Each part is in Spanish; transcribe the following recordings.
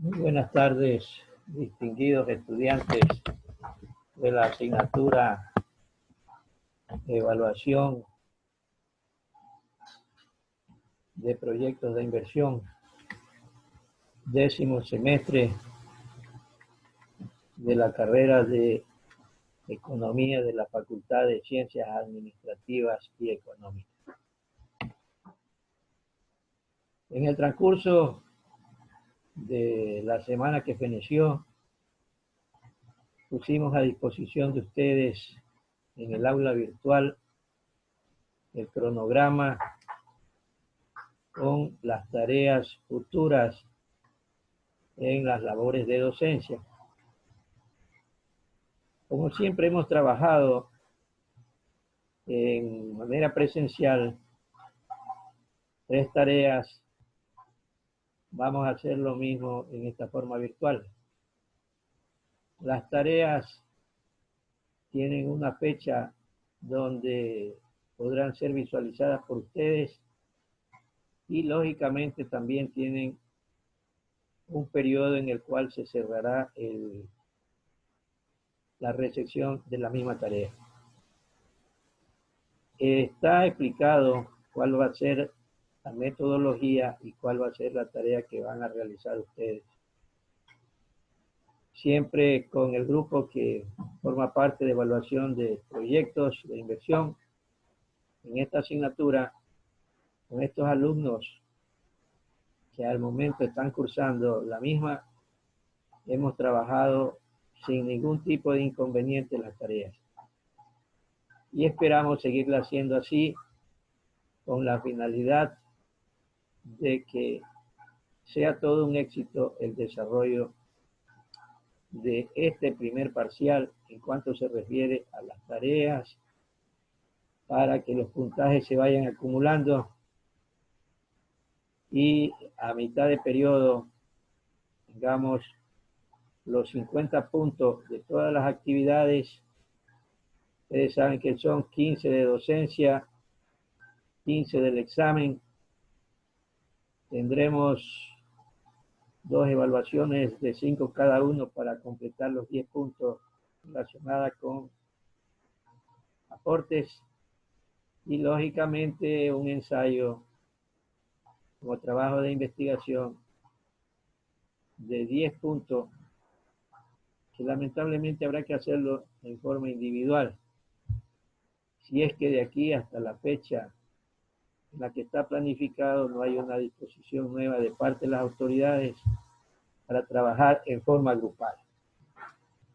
Muy buenas tardes, distinguidos estudiantes de la asignatura de evaluación de proyectos de inversión, 10º semestre de la carrera de Economía de la Facultad de Ciencias Administrativas y Económicas. En el transcurso de la semana que feneció, pusimos a disposición de ustedes en el aula virtual el cronograma con las tareas futuras en las labores de docencia. Como siempre hemos trabajado en manera presencial, 3 tareas, vamos a hacer lo mismo en esta forma virtual. Las tareas tienen una fecha donde podrán ser visualizadas por ustedes y lógicamente también tienen un periodo en el cual se cerrará la recepción de la misma tarea. Está explicado cuál va a ser la metodología y cuál va a ser la tarea que van a realizar ustedes. Siempre con el grupo que forma parte de evaluación de proyectos de inversión en esta asignatura, con estos alumnos que al momento están cursando la misma, hemos trabajado sin ningún tipo de inconveniente en las tareas. Y esperamos seguirla haciendo así con la finalidad de que sea todo un éxito el desarrollo de este primer parcial en cuanto se refiere a las tareas, para que los puntajes se vayan acumulando y a mitad de periodo tengamos los 50 puntos de todas las actividades. Ustedes saben que son 15 de docencia, 15 del examen. Tendremos 2 evaluaciones de 5 cada uno para completar los 10 puntos relacionados con aportes y lógicamente un ensayo como trabajo de investigación de 10 puntos que lamentablemente habrá que hacerlo en forma individual. Si es que de aquí hasta la fecha en la que está planificado no hay una disposición nueva de parte de las autoridades para trabajar en forma grupal.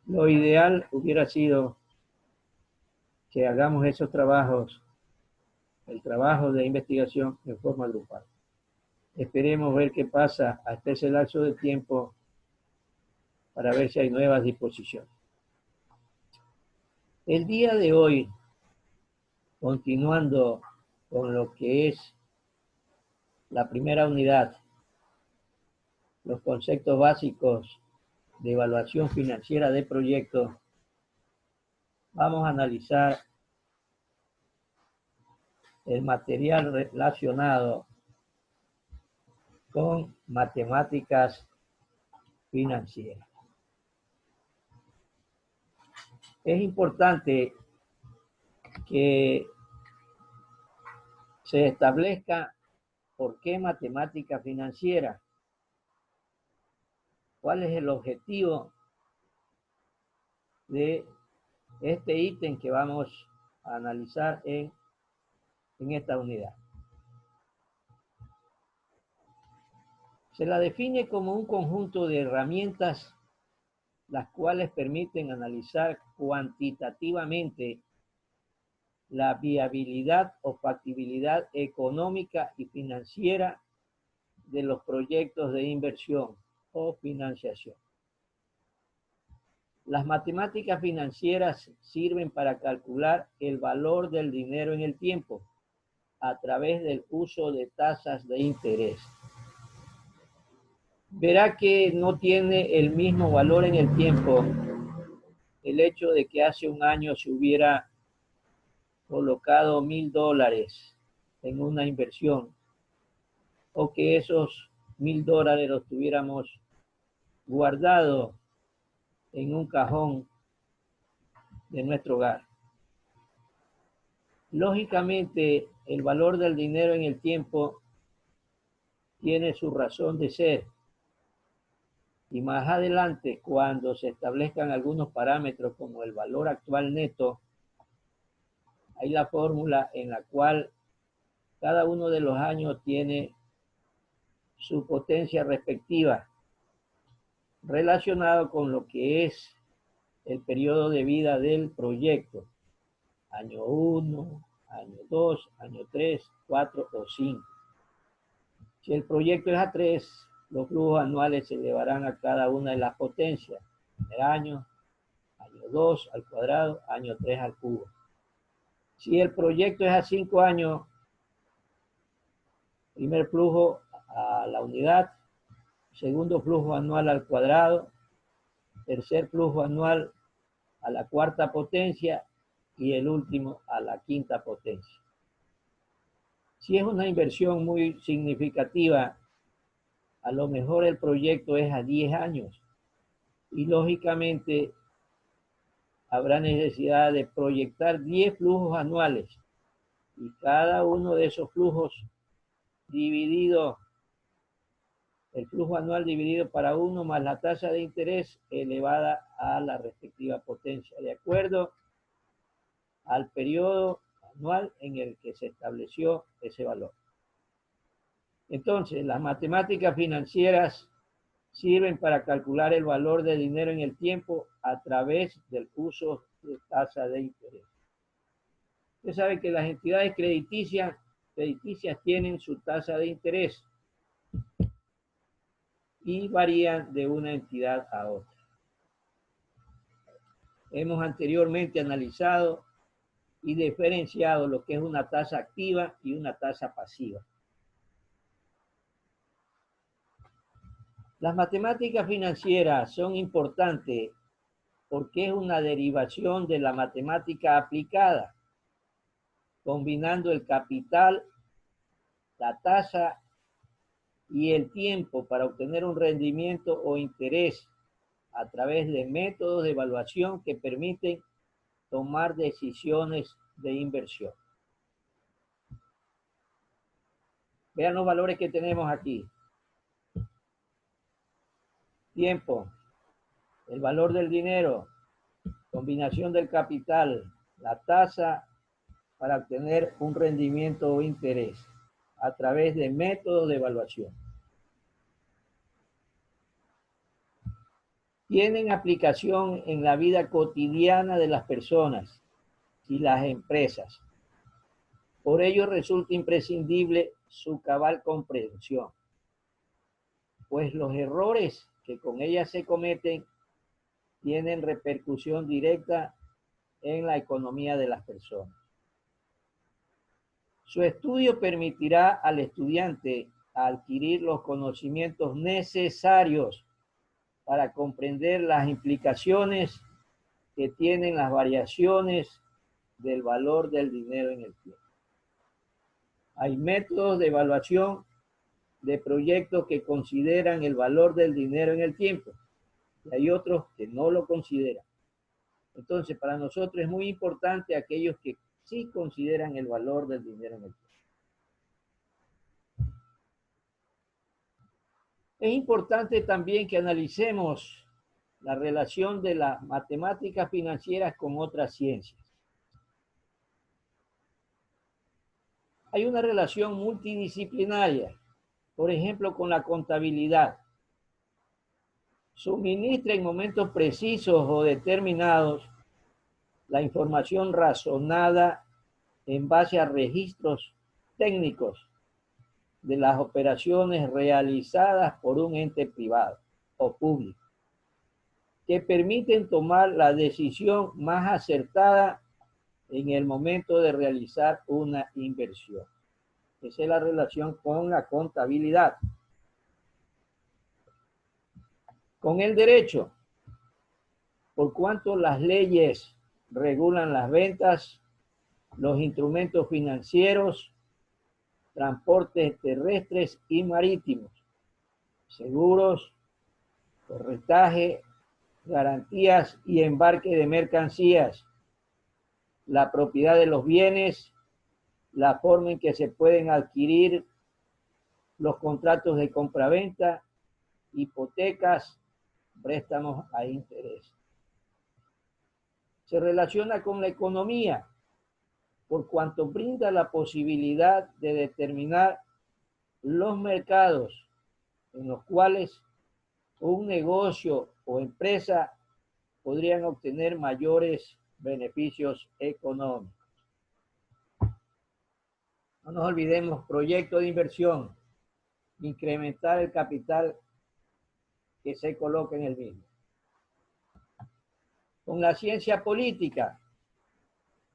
Lo ideal hubiera sido que hagamos esos trabajos, el trabajo de investigación en forma grupal. Esperemos ver qué pasa hasta ese lapso de tiempo para ver si hay nuevas disposiciones. El día de hoy, continuando con lo que es la primera unidad, los conceptos básicos de evaluación financiera de proyectos, vamos a analizar el material relacionado con matemáticas financieras. Es importante que se establezca por qué matemática financiera, cuál es el objetivo de este ítem que vamos a analizar en esta unidad. Se la define como un conjunto de herramientas las cuales permiten analizar cuantitativamente la viabilidad o factibilidad económica y financiera de los proyectos de inversión o financiación. Las matemáticas financieras sirven para calcular el valor del dinero en el tiempo a través del uso de tasas de interés. Verá que no tiene el mismo valor en el tiempo el hecho de que hace un año se hubiera colocado $1,000 en una inversión o que esos $1,000 los tuviéramos guardado en un cajón de nuestro hogar. Lógicamente, el valor del dinero en el tiempo tiene su razón de ser. Y más adelante, cuando se establezcan algunos parámetros como el valor actual neto, hay la fórmula en la cual cada uno de los años tiene su potencia respectiva relacionado con lo que es el periodo de vida del proyecto. Año 1, año 2, año 3, 4 o 5. Si el proyecto es a 3, los flujos anuales se elevarán a cada una de las potencias. Primer año 2 al cuadrado, año 3 al cubo. Si el proyecto es a 5 años, primer flujo a la unidad, segundo flujo anual al cuadrado, tercer flujo anual a la cuarta potencia y el último a la quinta potencia. Si es una inversión muy significativa, a lo mejor el proyecto es a 10 años y lógicamente habrá necesidad de proyectar 10 flujos anuales y cada uno de esos flujos dividido, el flujo anual dividido para uno más la tasa de interés elevada a la respectiva potencia, de acuerdo al periodo anual en el que se estableció ese valor. Entonces, las matemáticas financieras sirven para calcular el valor de dinero en el tiempo a través del uso de tasa de interés. Usted sabe que las entidades crediticias tienen su tasa de interés y varían de una entidad a otra. Hemos anteriormente analizado y diferenciado lo que es una tasa activa y una tasa pasiva. Las matemáticas financieras son importantes porque es una derivación de la matemática aplicada, combinando el capital, la tasa y el tiempo para obtener un rendimiento o interés a través de métodos de evaluación que permiten tomar decisiones de inversión. Vean los valores que tenemos aquí. Tiempo, el valor del dinero, combinación del capital, la tasa para obtener un rendimiento o interés a través de métodos de evaluación. Tienen aplicación en la vida cotidiana de las personas y las empresas. Por ello resulta imprescindible su cabal comprensión, pues los errores que con ellas se cometen tienen repercusión directa en la economía de las personas. Su estudio permitirá al estudiante adquirir los conocimientos necesarios para comprender las implicaciones que tienen las variaciones del valor del dinero en el tiempo. Hay métodos de evaluación de proyectos que consideran el valor del dinero en el tiempo y hay otros que no lo consideran. Entonces, para nosotros es muy importante aquellos que sí consideran el valor del dinero en el tiempo. Es importante también que analicemos la relación de las matemáticas financieras con otras ciencias. Hay una relación multidisciplinaria, por ejemplo, con la contabilidad. Suministra en momentos precisos o determinados la información razonada en base a registros técnicos de las operaciones realizadas por un ente privado o público, que permiten tomar la decisión más acertada en el momento de realizar una inversión. Esa es la relación con la contabilidad. Con el derecho, por cuanto las leyes regulan las ventas, los instrumentos financieros, transportes terrestres y marítimos, seguros, corretaje, garantías y embarque de mercancías, la propiedad de los bienes, la forma en que se pueden adquirir los contratos de compraventa, hipotecas, préstamos a interés. Se relaciona con la economía por cuanto brinda la posibilidad de determinar los mercados en los cuales un negocio o empresa podrían obtener mayores beneficios económicos. No nos olvidemos, proyecto de inversión, incrementar el capital que se coloca en el mismo. Con la ciencia política,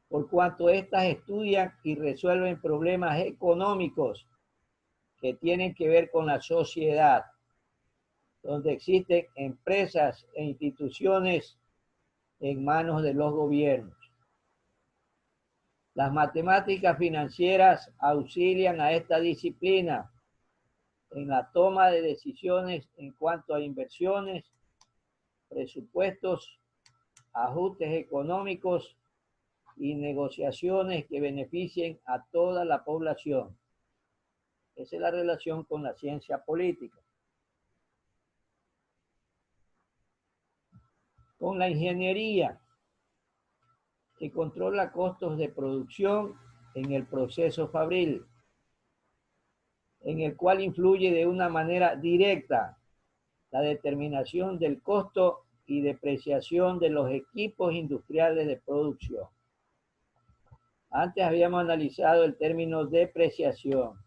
por cuanto éstas estudian y resuelven problemas económicos que tienen que ver con la sociedad, donde existen empresas e instituciones en manos de los gobiernos. Las matemáticas financieras auxilian a esta disciplina en la toma de decisiones en cuanto a inversiones, presupuestos, ajustes económicos y negociaciones que beneficien a toda la población. Esa es la relación con la ciencia política. Con la ingeniería, que controla costos de producción en el proceso fabril, en el cual influye de una manera directa la determinación del costo y depreciación de los equipos industriales de producción. Antes habíamos analizado el término depreciación,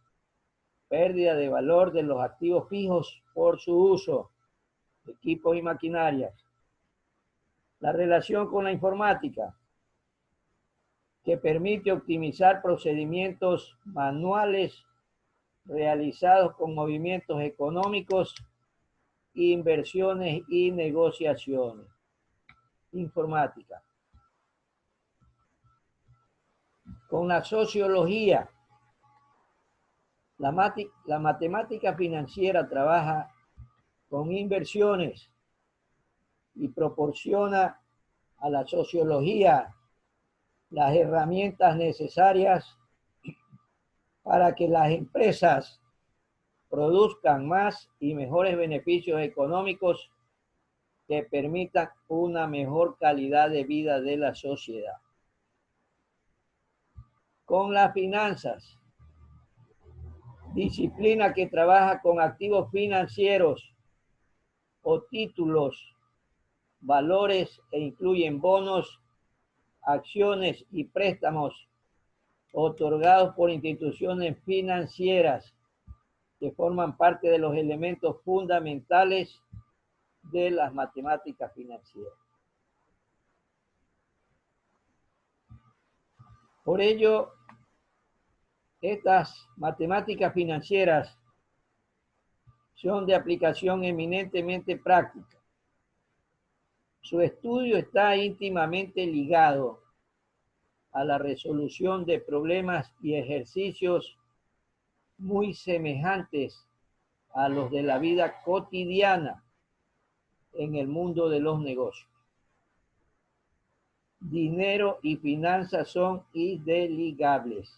pérdida de valor de los activos fijos por su uso, equipos y maquinarias. La relación con la informática, que permite optimizar procedimientos manuales realizados con movimientos económicos, inversiones y negociaciones. Informática. Con la sociología, la matemática financiera trabaja con inversiones y proporciona a la sociología las herramientas necesarias para que las empresas produzcan más y mejores beneficios económicos que permitan una mejor calidad de vida de la sociedad. Con las finanzas, disciplina que trabaja con activos financieros o títulos, valores e incluyen bonos, acciones y préstamos otorgados por instituciones financieras que forman parte de los elementos fundamentales de las matemáticas financieras. Por ello, estas matemáticas financieras son de aplicación eminentemente práctica. Su estudio está íntimamente ligado a la resolución de problemas y ejercicios muy semejantes a los de la vida cotidiana en el mundo de los negocios. Dinero y finanzas son indeligables.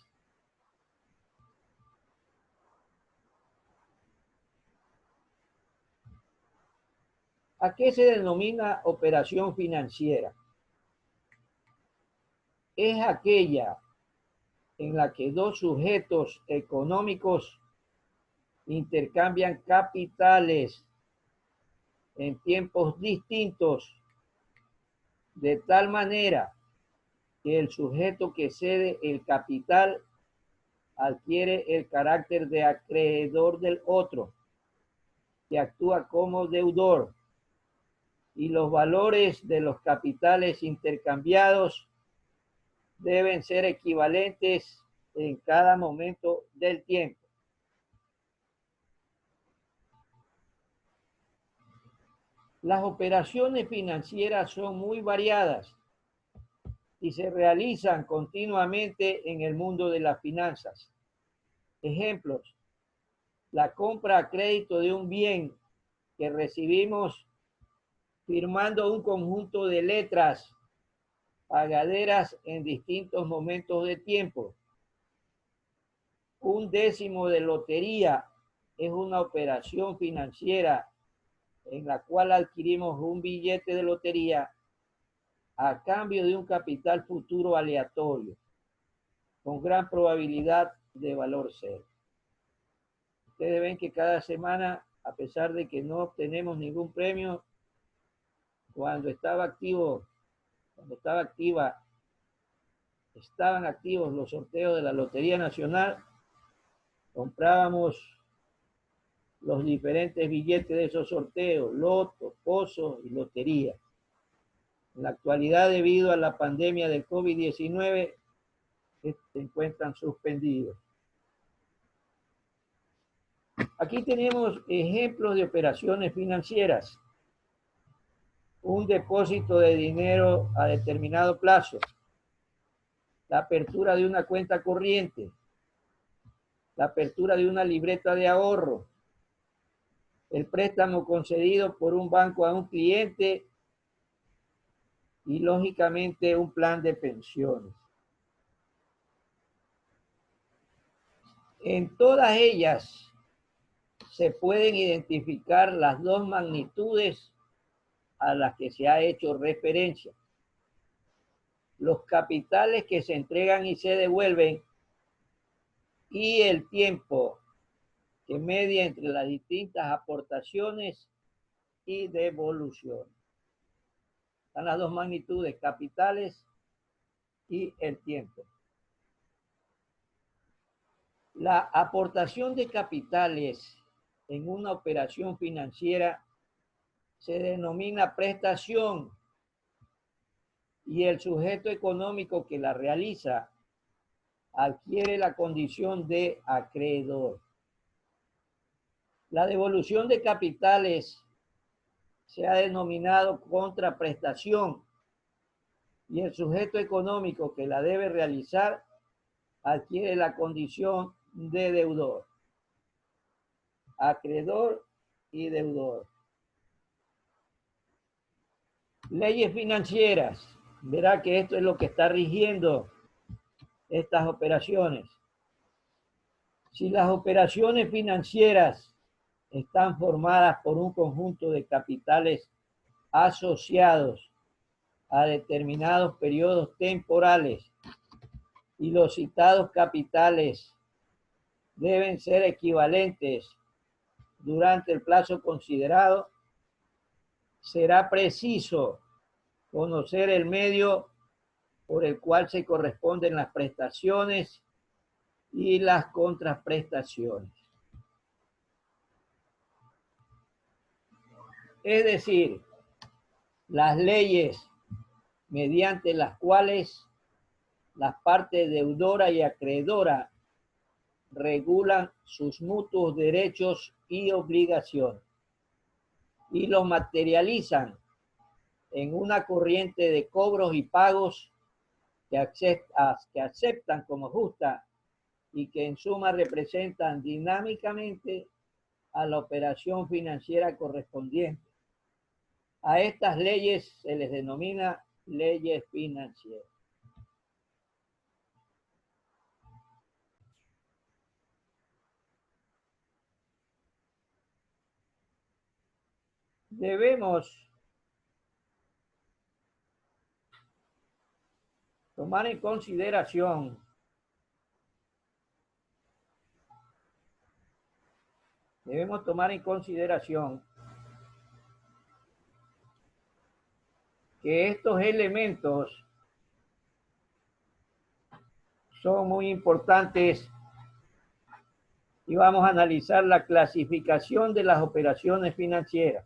¿A qué se denomina operación financiera? Es aquella en la que dos sujetos económicos intercambian capitales en tiempos distintos, de tal manera que el sujeto que cede el capital adquiere el carácter de acreedor del otro, que actúa como deudor, y los valores de los capitales intercambiados deben ser equivalentes en cada momento del tiempo. Las operaciones financieras son muy variadas y se realizan continuamente en el mundo de las finanzas. Ejemplos: la compra a crédito de un bien que recibimos firmando un conjunto de letras pagaderas en distintos momentos de tiempo. Un décimo de lotería es una operación financiera en la cual adquirimos un billete de lotería a cambio de un capital futuro aleatorio, con gran probabilidad de valor cero. Ustedes ven que cada semana, a pesar de que no obtenemos ningún premio, cuando estaban activos los sorteos de la Lotería Nacional, comprábamos los diferentes billetes de esos sorteos, loto, pozos y lotería. En la actualidad, debido a la pandemia del COVID-19, se encuentran suspendidos. Aquí tenemos ejemplos de operaciones financieras. Un depósito de dinero a determinado plazo, la apertura de una cuenta corriente, la apertura de una libreta de ahorro, el préstamo concedido por un banco a un cliente y, lógicamente, un plan de pensiones. En todas ellas se pueden identificar las dos magnitudes a las que se ha hecho referencia. Los capitales que se entregan y se devuelven y el tiempo que media entre las distintas aportaciones y devoluciones. Están las dos magnitudes, capitales y el tiempo. La aportación de capitales en una operación financiera se denomina prestación y el sujeto económico que la realiza adquiere la condición de acreedor. La devolución de capitales se ha denominado contraprestación y el sujeto económico que la debe realizar adquiere la condición de deudor. Acreedor y deudor. Leyes financieras. Verá que esto es lo que está rigiendo estas operaciones. Si las operaciones financieras están formadas por un conjunto de capitales asociados a determinados periodos temporales y los citados capitales deben ser equivalentes durante el plazo considerado, será preciso conocer el medio por el cual se corresponden las prestaciones y las contraprestaciones. Es decir, las leyes mediante las cuales las partes deudora y acreedora regulan sus mutuos derechos y obligaciones y los materializan en una corriente de cobros y pagos que aceptan como justa y que en suma representan dinámicamente a la operación financiera correspondiente. A estas leyes se les denomina leyes financieras. Debemos tomar en consideración que estos elementos son muy importantes y vamos a analizar la clasificación de las operaciones financieras.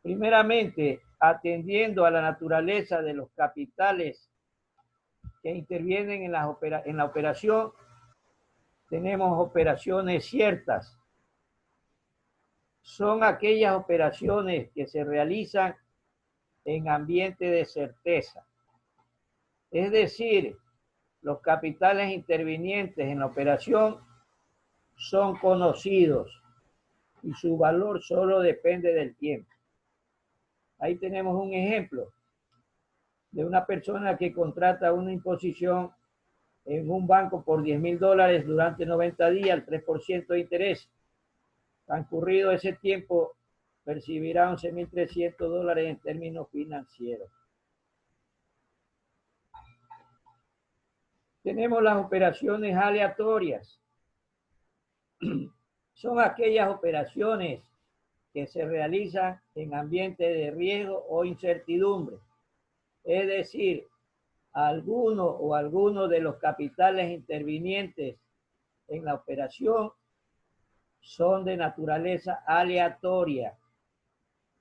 Primeramente, atendiendo a la naturaleza de los capitales que intervienen en la operación, tenemos operaciones ciertas. Son aquellas operaciones que se realizan en ambiente de certeza. Es decir, los capitales intervinientes en la operación son conocidos y su valor solo depende del tiempo. Ahí tenemos un ejemplo de una persona que contrata una imposición en un banco por $10,000 durante 90 días, al 3% de interés. Transcurrido ese tiempo, percibirá $11,300 en términos financieros. Tenemos las operaciones aleatorias. Son aquellas operaciones que se realizan en ambiente de riesgo o incertidumbre. Es decir, alguno de los capitales intervinientes en la operación son de naturaleza aleatoria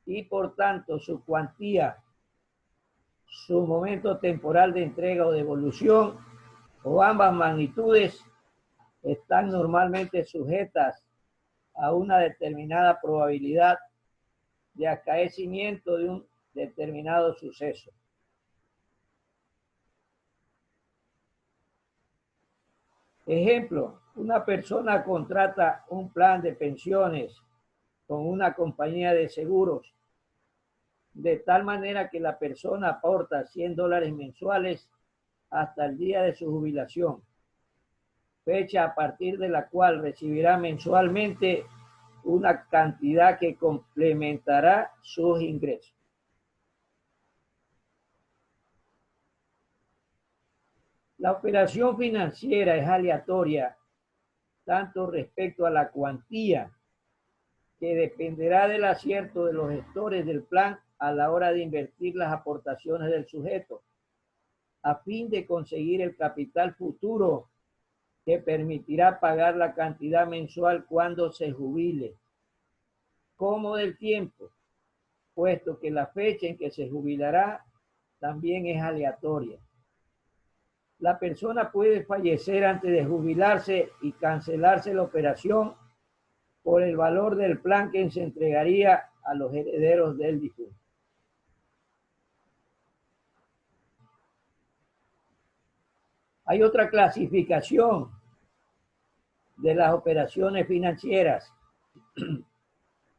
y por tanto su cuantía, su momento temporal de entrega o devolución o ambas magnitudes están normalmente sujetas a una determinada probabilidad de acaecimiento de un determinado suceso. Ejemplo, una persona contrata un plan de pensiones con una compañía de seguros de tal manera que la persona aporta $100 mensuales hasta el día de su jubilación, fecha a partir de la cual recibirá mensualmente una cantidad que complementará sus ingresos. La operación financiera es aleatoria tanto respecto a la cuantía, que dependerá del acierto de los gestores del plan a la hora de invertir las aportaciones del sujeto, a fin de conseguir el capital futuro que permitirá pagar la cantidad mensual cuando se jubile, como del tiempo, puesto que la fecha en que se jubilará también es aleatoria. La persona puede fallecer antes de jubilarse y cancelarse la operación por el valor del plan que se entregaría a los herederos del difunto. Hay otra clasificación de las operaciones financieras,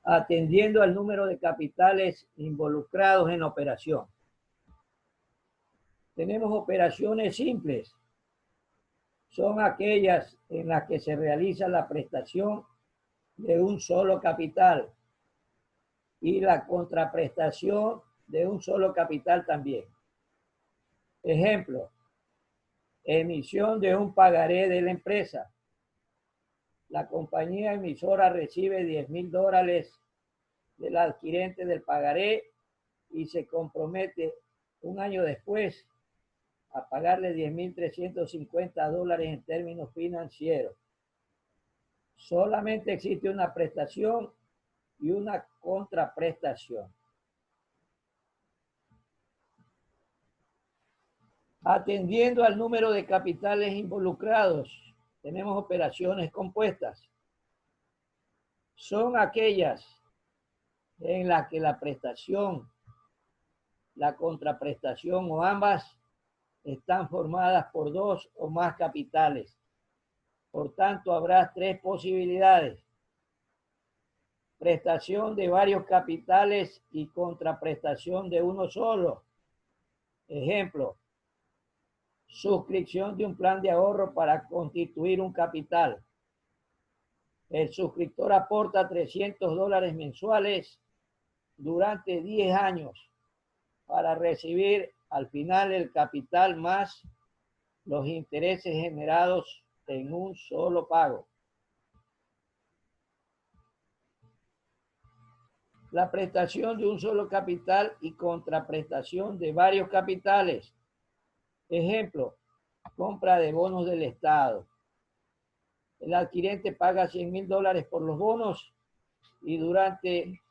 atendiendo al número de capitales involucrados en la operación. Tenemos operaciones simples. Son aquellas en las que se realiza la prestación de un solo capital y la contraprestación de un solo capital también. Ejemplo, emisión de un pagaré de la empresa. La compañía emisora recibe $10,000 del adquirente del pagaré y se compromete un año después a pagarle $10,350 en términos financieros. Solamente existe una prestación y una contraprestación. Atendiendo al número de capitales involucrados, tenemos operaciones compuestas. Son aquellas en las que la prestación, la contraprestación o ambas están formadas por dos o más capitales. Por tanto, habrá tres posibilidades: prestación de varios capitales y contraprestación de uno solo. Ejemplo, suscripción de un plan de ahorro para constituir un capital. El suscriptor aporta $300 mensuales durante 10 años para recibir al final el capital más los intereses generados en un solo pago. La prestación de un solo capital y contraprestación de varios capitales. Ejemplo, compra de bonos del Estado. El adquirente paga $100,000 por los bonos y durante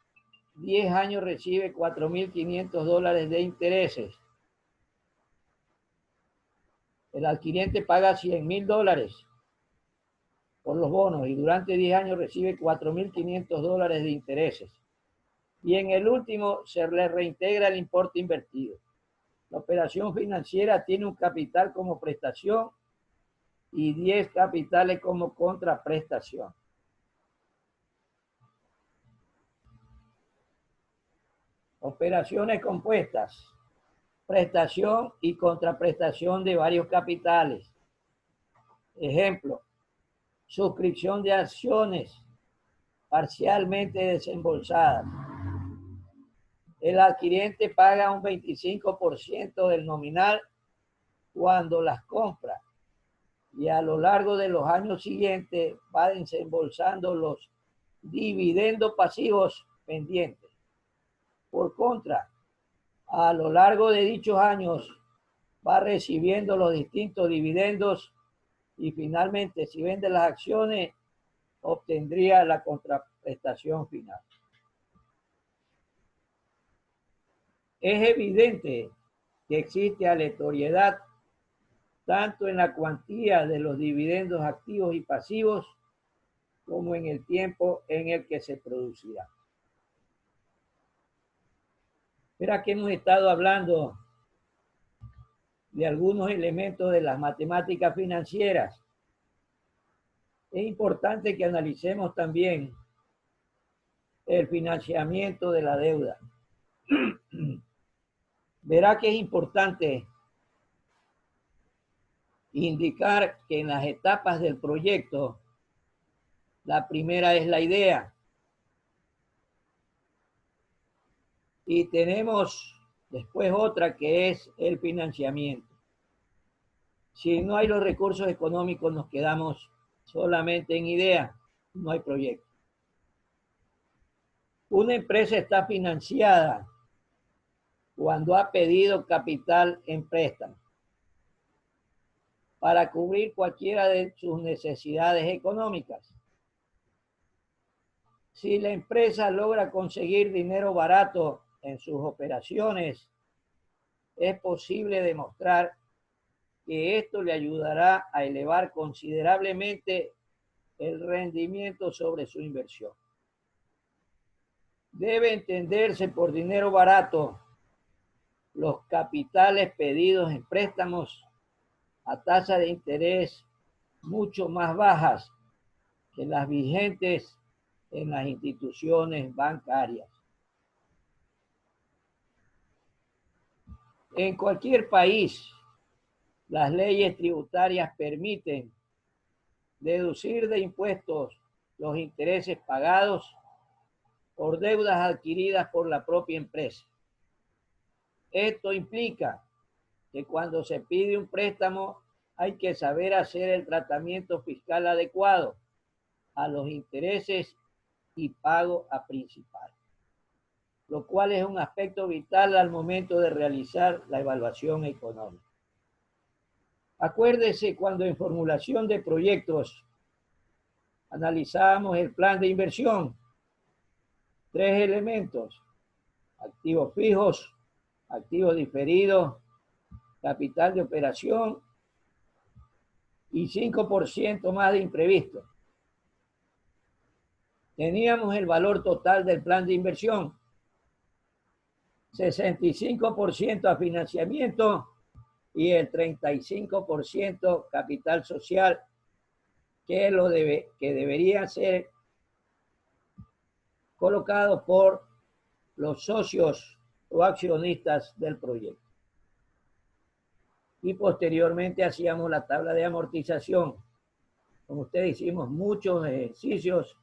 10 años recibe $4,500 de intereses. El adquirente paga $100,000 por los bonos y durante 10 años recibe $4,500 de intereses. Y en el último se le reintegra el importe invertido. La operación financiera tiene un capital como prestación y 10 capitales como contraprestación. Operaciones compuestas, prestación y contraprestación de varios capitales. Ejemplo, suscripción de acciones parcialmente desembolsadas. El adquiriente paga un 25% del nominal cuando las compra y a lo largo de los años siguientes va desembolsando los dividendos pasivos pendientes. Por contra, a lo largo de dichos años va recibiendo los distintos dividendos y finalmente, si vende las acciones, obtendría la contraprestación final. Es evidente que existe aleatoriedad tanto en la cuantía de los dividendos activos y pasivos como en el tiempo en el que se producirá. Verá que hemos estado hablando de algunos elementos de las matemáticas financieras. Es importante que analicemos también el financiamiento de la deuda. Verá que es importante indicar que en las etapas del proyecto, la primera es la idea. Y tenemos después otra que es el financiamiento. Si no hay los recursos económicos, nos quedamos solamente en idea, no hay proyecto. Una empresa está financiada cuando ha pedido capital en préstamo para cubrir cualquiera de sus necesidades económicas. Si la empresa logra conseguir dinero barato en sus operaciones, es posible demostrar que esto le ayudará a elevar considerablemente el rendimiento sobre su inversión. Debe entenderse por dinero barato los capitales pedidos en préstamos a tasa de interés mucho más bajas que las vigentes en las instituciones bancarias. En cualquier país, las leyes tributarias permiten deducir de impuestos los intereses pagados por deudas adquiridas por la propia empresa. Esto implica que cuando se pide un préstamo hay que saber hacer el tratamiento fiscal adecuado a los intereses y pago a principal, lo cual es un aspecto vital al momento de realizar la evaluación económica. Acuérdese cuando en formulación de proyectos analizábamos el plan de inversión, 3 elementos: activos fijos, activos diferidos, capital de operación y 5% más de imprevisto. Teníamos el valor total del plan de inversión, 65% a financiamiento y el 35% capital social, que es que debería ser colocado por los socios o accionistas del proyecto. Y posteriormente hacíamos la tabla de amortización. Como ustedes, hicimos muchos ejercicios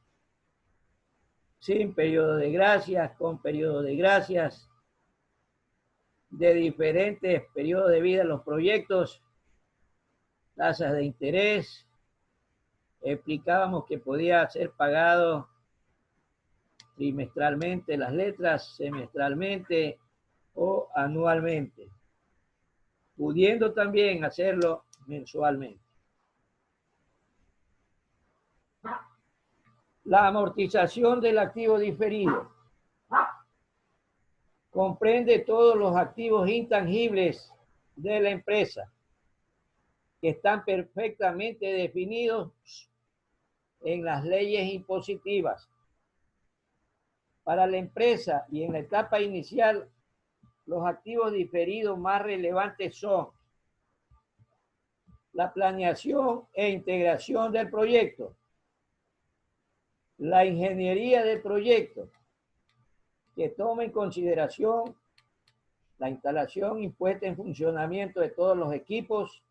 sin periodo de gracias, con periodo de gracias, de diferentes periodos de vida en los proyectos, tasas de interés. Explicábamos que podía ser pagado trimestralmente las letras, semestralmente o anualmente, pudiendo también hacerlo mensualmente. La amortización del activo diferido comprende todos los activos intangibles de la empresa que están perfectamente definidos en las leyes impositivas. Para la empresa y en la etapa inicial, los activos diferidos más relevantes son la planeación e integración del proyecto, la ingeniería del proyecto, que tome en consideración la instalación y puesta en funcionamiento de todos los equipos,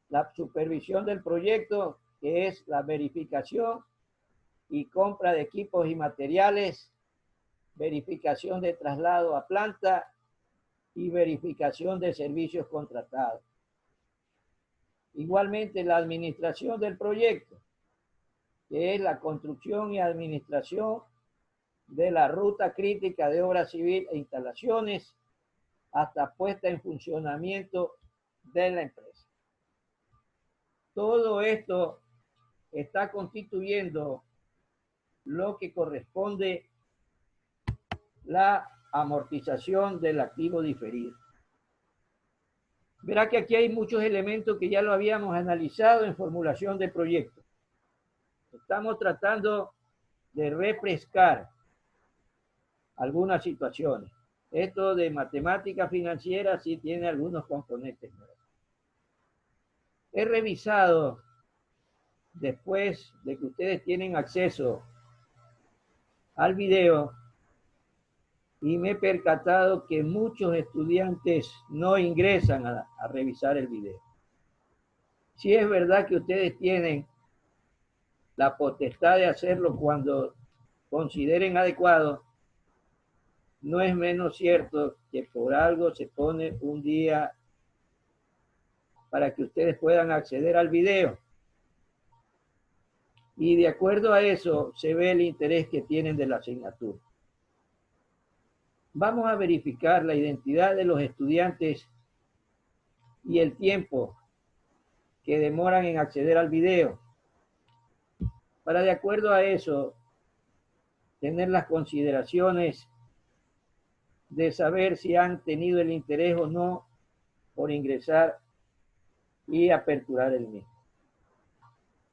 la supervisión del proyecto, que es la verificación y compra de equipos y materiales, verificación de traslado a planta y verificación de servicios contratados. Igualmente, la administración del proyecto, que es la construcción y administración de la ruta crítica de obra civil e instalaciones hasta puesta en funcionamiento de la empresa. Todo esto está constituyendo lo que corresponde la amortización del activo diferido. Verá que aquí hay muchos elementos que ya lo habíamos analizado en formulación de proyectos. Estamos tratando de refrescar algunas situaciones. Esto de matemática financiera sí tiene algunos componentes nuevos. He revisado, después de que ustedes tienen acceso al video, y me he percatado que muchos estudiantes no ingresan a revisar el video. Sí es verdad que ustedes tienen la potestad de hacerlo cuando consideren adecuado, no es menos cierto que por algo se pone un día para que ustedes puedan acceder al video. Y de acuerdo a eso se ve el interés que tienen de la asignatura. Vamos a verificar la identidad de los estudiantes y el tiempo que demoran en acceder al video, para de acuerdo a eso tener las consideraciones de saber si han tenido el interés o no por ingresar y aperturar el mismo.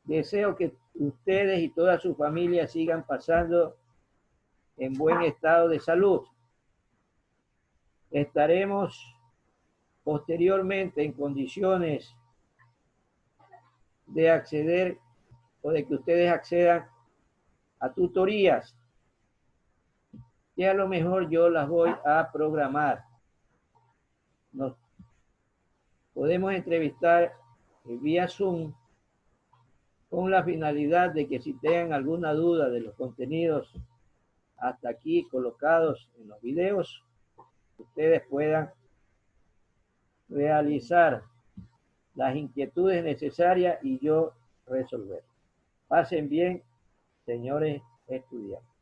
Deseo que ustedes y toda su familia sigan pasando en buen estado de salud. Estaremos posteriormente en condiciones de acceder o de que ustedes accedan a tutorías, que a lo mejor yo las voy a programar. Nos podemos entrevistar vía Zoom con la finalidad de que si tengan alguna duda de los contenidos hasta aquí colocados en los videos, ustedes puedan realizar las inquietudes necesarias y yo resolver. Pasen bien, señores estudiantes.